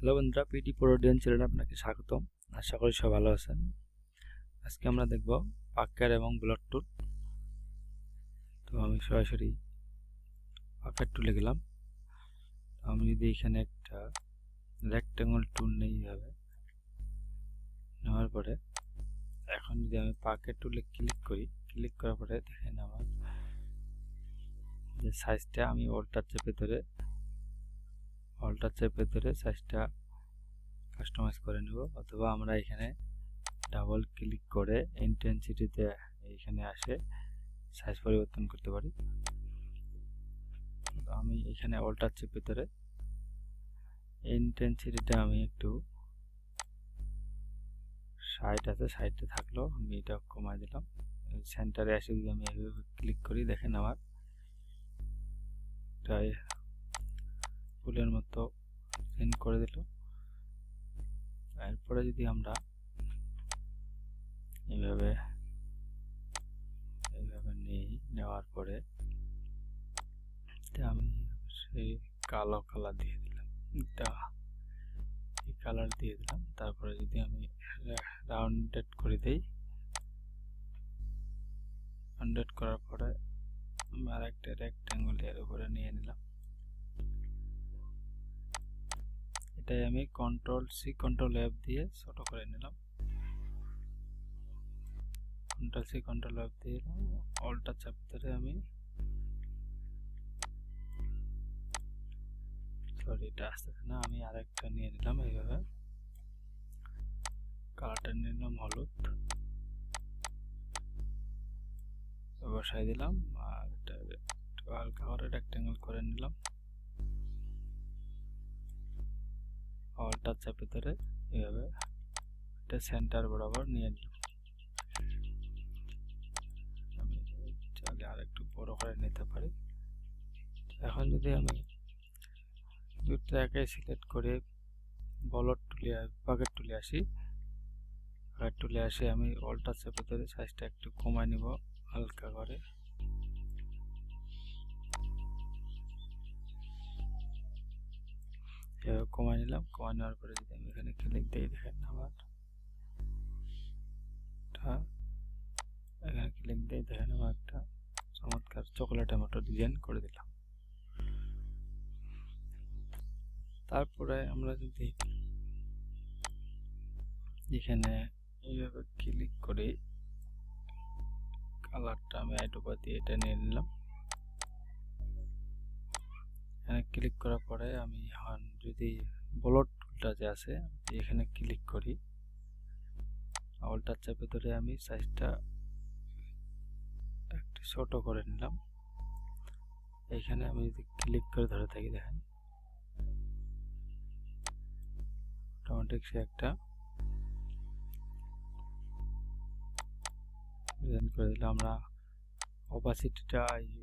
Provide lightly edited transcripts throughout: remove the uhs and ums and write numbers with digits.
Hello বন্ধুরা, PT প্রোডিয়ান চ্যানেলে আপনাকে স্বাগতম। আশা করি সবাই ভালো আছেন। আজকে আমরা দেখব পাকের এবং ব্লট টুল। তো আমি সরাসরি পাকের টুলে গেলাম। আমি যদি এখানে একটা রেক্ট্যাঙ্গল টুল নেই, এইভাবে নেওয়ার পরে এখন যদি আমি পাকের টুলে ক্লিক করি, ক্লিক করার পরে দেখেন আমার যে সাইজটা আমি অল্টার চেপে ধরে সাইজটা কাস্টমাইজ করে নেব, অথবা আমরা এখানে ডাবল ক্লিক করে ইন্টেন্সিটিতে এখানে আসে সাইজ পরিবর্তন করতে পারি। আমি এখানে অল্টার চেপে ধরে ইন্টেন্সিটিটা আমি একটু 60 আছে, 60 থাকলো, আমি এটা কমাই দিলাম। সেন্টারে এসে যদি আমি এইভাবে ক্লিক করি, দেখেন আমার প্রায় ফুলের মতো সেন্ড করে দিল। এরপরে যদি আমরা এইভাবে নিই, নেওয়ার পরে আমি সেই কালো কালার দিয়ে দিলাম, এই কালার দিয়ে দিলাম। তারপরে যদি আমি রাউন্ডেড করে দেই, রাউন্ডেড করার পরে আমি আরেকটা রেক্ট্যাঙ্গল এর উপরে নিয়ে নিলাম। এটাই আমি কন্ট্রোল সি কন্ট্রোল এফ দিয়ে ছোট করে নিলাম। কন্ট্রোল সি কন্ট্রোল এফ দিয়ে অল্টার চাপ ধরে আমি এটা আসতেছে না, আমি আরেকটা নিয়ে নিলাম। এইভাবে কালারটা নিয়ে নিলাম হলুদ, বসাই দিলাম। আর এটা একটু হালকা করে রেক্ট্যাঙ্গল করে নিলাম। অল্টার চাপে ধরে এইভাবে এটা সেন্টার বরাবর নিয়ে নিলাম। আমি চাইলে আর একটু বড় করে নিতে পারি। এখন যদি আমি দুটো একে সিলেক্ট করে পাকেট টুলে আসি, আমি অল্টার চেপে ধরে সাইজটা একটু কমায় নিব হালকা করে। এভাবে কমায় নিলাম। কমায় নেওয়ার পরে যদি আমি এখানে ক্লিক দিই, দেখেন আমার এখানে ক্লিক দিই, দেখেন আমার একটা চমৎকার চকোলেটের মতো ডিজাইন করে দিলাম। তারপরে আমরা যদি এখানে এইভাবে ক্লিক করি, কালারটা আমি আইডোপা দিয়ে এটা নিয়ে নিলাম। এখানে ক্লিক করার পরে আমি এখন যদি ব্লট টুলটা যে আছে এখানে ক্লিক করি, অল্টার চাপে ধরে আমি সাইজটা একটু ছোট করে নিলাম। এখানে আমি যদি ক্লিক করে ধরে থাকি, দেখেন অটোমেটিক সে একটা ডিজাইন করে দিলাম। আমরা অপাসিটিটা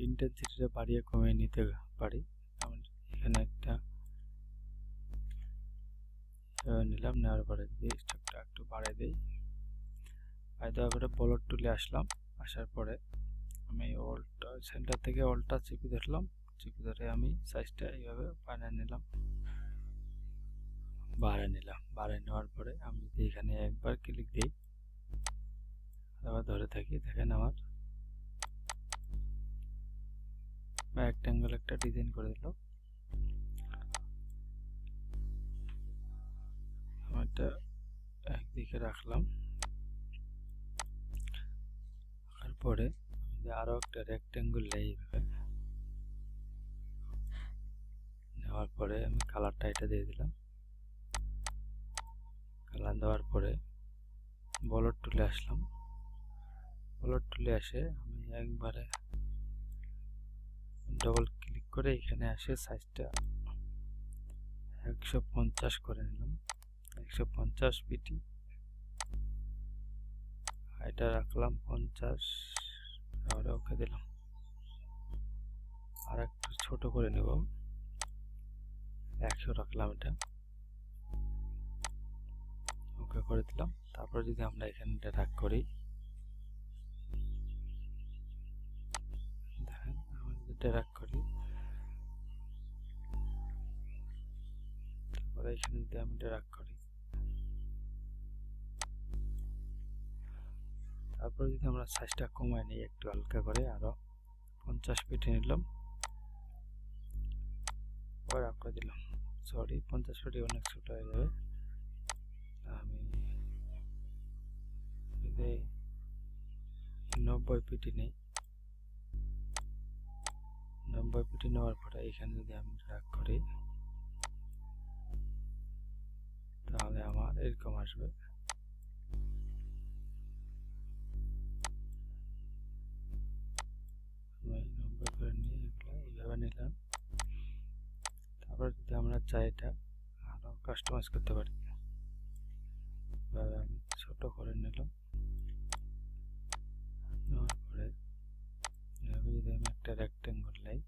ইন্টেন্সিটিটা বাড়িয়ে কমিয়ে নিতে পারি। আমি এখানে একটা নিলাম, নেওয়ার পরে যদি স্ট্রোকটা একটু বাড়িয়ে দিই, দেওয়ার পরে ব্লট টুলে আসলাম। আসার পরে আমি সেন্টার থেকে অল্টা চেপে ধরলাম, চেপে ধরে আমি সাইজটা এইভাবে বাড়িয়ে নিলাম। বাড়িয়ে নেওয়ার পরে আমি যদি এখানে একবার ক্লিক দিই, আবার ধরে থাকি, দেখেন আমার রেক্ট্যাঙ্গল একটা ডিজাইন করে দিল। এটা একদিকে রাখলাম। তারপরে আরো একটা রেক্ট্যাঙ্গল নেওয়ার পরে আমি কালারটা এটা দিয়ে দিলাম। কালার দেওয়ার পরে ব্লট টুলে আসলাম। ব্লট টুলে আসে আমি একবারে ডবল ক্লিক করে এখানে আসে সাইজটা 150 করে নিলাম, 150 পিটি। এটা রাখলাম 50, আর ওকে দিলাম। আর একটু ছোট করে নেব, 100 রাখলাম, এটা ওকে করে দিলাম। তারপর যদি আমরা এখানে ড্র্যাগ করি, দেখেন ড্র্যাগ করি, তারপরে তারপরে এখানে যদি আমি ড্র্যাগ করি, তারপরে যদি আমরা সাইজটা কমাই নিই একটু হালকা করে, আরো 50 ফিটে নিলাম, আবার আঁকা দিলাম। সরি, 50 ফিটে অনেক ছোট হয়ে যাবে। আমি যদি 90 ফিটে নিই, 90 ফিটে নেওয়ার পরে এখানে যদি আমি ড্র্যাগ করি, তাহলে আমার এরকম আসবে। আমি 90 করে নিয়ে এগুলো এইভাবে নিলাম। তারপর যদি আমরা চাই এটা আরো কাস্টমাইজ করতে পারি, আমি ছোট করে নিলাম, নেওয়ার পরে এভাবে যদি আমি একটা রেক্টেঙ্গল নেই,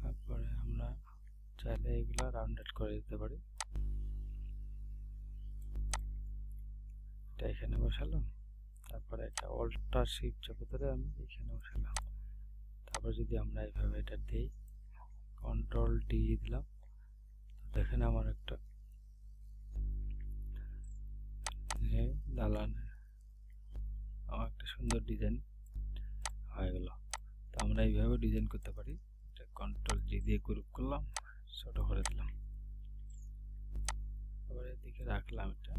তারপরে আমরা চাইলে এগুলো রাউন্ডেড করে দিতে পারি। এটা এখানে বসালাম, তারপরে এটা অল্টার শিফট চেপে ধরে আমি এখানে বসালাম। তারপর যদি আমরা এইভাবে এটা দিই, কন্ট্রোল ডি দিলাম, দেখেন আমার একটা দালান, আমার একটা সুন্দর ডিজাইন হয়ে গেল। তো আমরা এইভাবে ডিজাইন করতে পারি। এটা কন্ট্রোল জি দিয়ে গ্রুপ করলাম, ছোট করে দিলাম, আবার এদিকে রাখলাম। এটা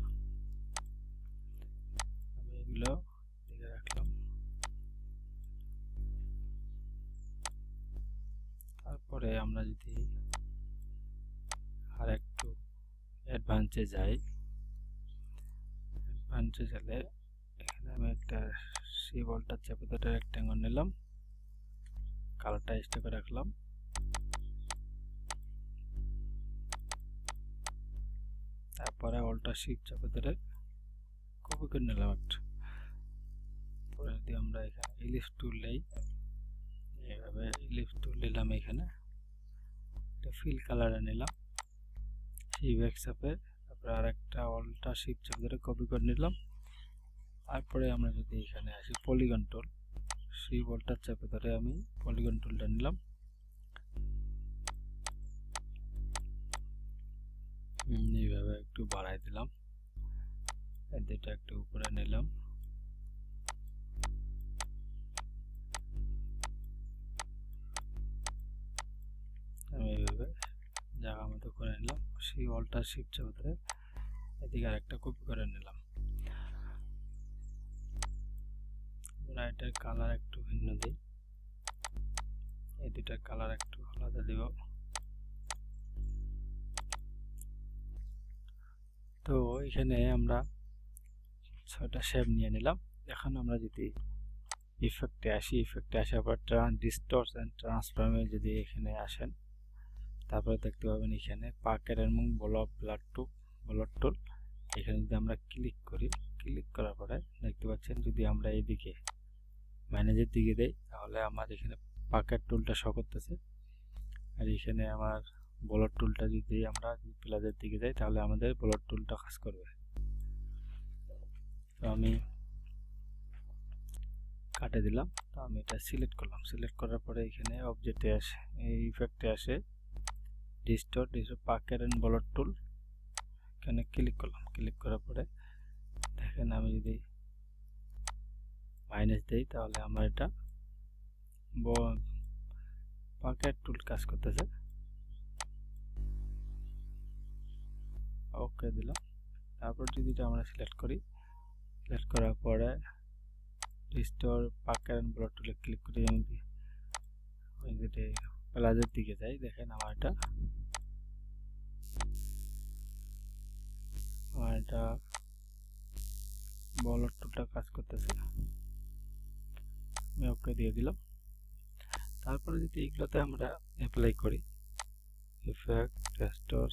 আমি এগুলো দিকে রাখলাম। তারপরে আমরা যদি আর একটু অ্যাডভান্সে যাই, অ্যাডভান্সে গেলে এখানে আমি একটা সি বলটা চেপে ধরে রেক্ট্যাঙ্গল নিলাম, কালারটা স্টেপে রাখলাম, তারপরে অল্টার শিফট চেপে ধরে কপি করে নিলাম একটা। পরে যদি আমরা এখানে ইলিপস টুল নেই, এইভাবে ইলিপস টুল নিলাম, এখানে একটা ফিল কালারে নিলাম, শিফট চেপে, তারপরে আর একটা অল্টার শিফট চেপে ধরে কপি করে নিলাম। তারপরে আমরা যদি এখানে আসি পলিগন টুল, সি বলটা চেপে ধরে আমি পলিগন টুলটা নিলাম, এইভাবে একটু বাড়াই দিলাম, এটা একটু উপরে নিলাম, আমি এইভাবে জায়গা মতো করে নিলাম, সেই অল্টার শিফট চেপে ধরে এদিকে আরেকটা কপি করে নিলাম। এটার কালার একটু ভিন্ন দিই, এই দুটার কালার একটু আলাদা দিব। তো এখানে আমরা 6টা শেপ নিয়ে নিলাম। এখন আমরা যদি ইফেক্টে আসি, ইফেক্টে আসার পর ডিস্টর্ট এন্ড ট্রান্সফর্মে যদি এখানে আসেন, তারপরে দেখতে পাবেন এখানে পাকের এবং ব্লাড টুল, এখানে যদি আমরা ক্লিক করি, ক্লিক করার পরে দেখতে পাচ্ছেন যদি আমরা এইদিকে ম্যানেজের দিকে দেই, তাহলে আমার এখানে পাকের টুলটা শো করতেছে, আর এখানে আমার ব্লাড টুলটা যদি আমরা প্লাসের দিকে যাই, তাহলে আমাদের ব্লাড টুলটা কাজ করবে। তো আমি কাটে দিলাম, তো আমি এটা সিলেক্ট করলাম, সিলেক্ট করার পরে এখানে অবজেক্টে আসে, এই ইফেক্টে আসে ডিস্টর্ট পাকের এন্ড ব্লাড টুল, এখানে ক্লিক করলাম, ক্লিক করার পরে দেখেন আমি যদি মাইনাস দেই, তাহলে আমার এটা পাকের টুল কাজ করতেছে। ওকে দিলাম। তারপর যদি এটা আমরা সিলেক্ট করি, সিলেক্ট করার পরে রিস্টোর পাকের এন্ড ব্লাড টুলে ক্লিক করি, আমি ওই যে প্লাসের দিকে যাই, দেখেন আমার এটা ব্লাড টুলটা কাজ করতেছে। আমি ওকে দিয়ে দিলাম। তারপরে যদি এইগুলোতে আমরা অ্যাপ্লাই করি, ইফেক্ট, রেস্টোর,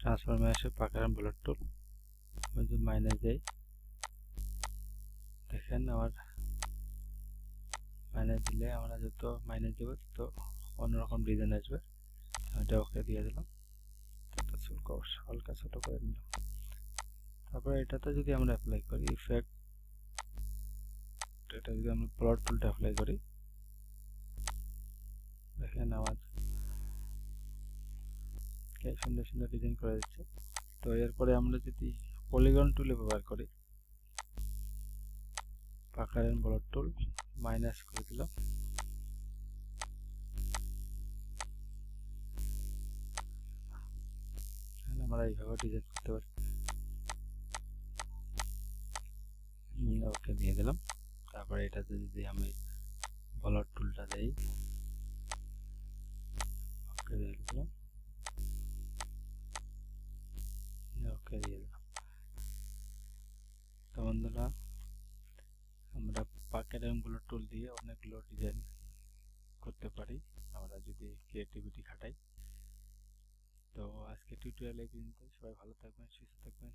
ট্রান্সফর্মে আসে পাকের এন্ড ব্লাড টুল, আমি যদি মাইনাস দেই, দেখেন আমার মাইনাস দিলে আমরা যত মাইনাস দেব তো অন্যরকম ডিজাইন আসবে। এটা ওকে দিয়ে দিলাম, হালকা ছোট করে দিলাম। তারপরে এটাতে যদি আমরা অ্যাপ্লাই করি ইফেক্ট, এটা যদি আমরা ব্লাড টুলটা অ্যাপ্লাই করি, দেখেন আমার সুন্দর সুন্দর ডিজাইন করে দিচ্ছে। তো এরপরে আমরা যদি পলিগন টুলে ব্যবহার করি, পাকার এন্ড ব্লক টুল মাইনাস করে দিলাম, আমরা এইভাবে ডিজাইন করতে পারি। ওকে দিয়ে দিলাম। তারপরে এটাতে যদি আমি ব্লক টুলটা দেই, ওকে দিয়ে দিলাম, ওকে দিয়ে দিলাম। তো বন্ধুরা, আমরা পাকেট এবং ব্লক টুল দিয়ে অনেকগুলো ডিজাইন করতে পারি আমরা যদি ক্রিয়েটিভিটি খাটাই। তো আজকে টিউটোরিয়াল এই পর্যন্ত। সবাই ভালো থাকবেন, সুস্থ থাকবেন।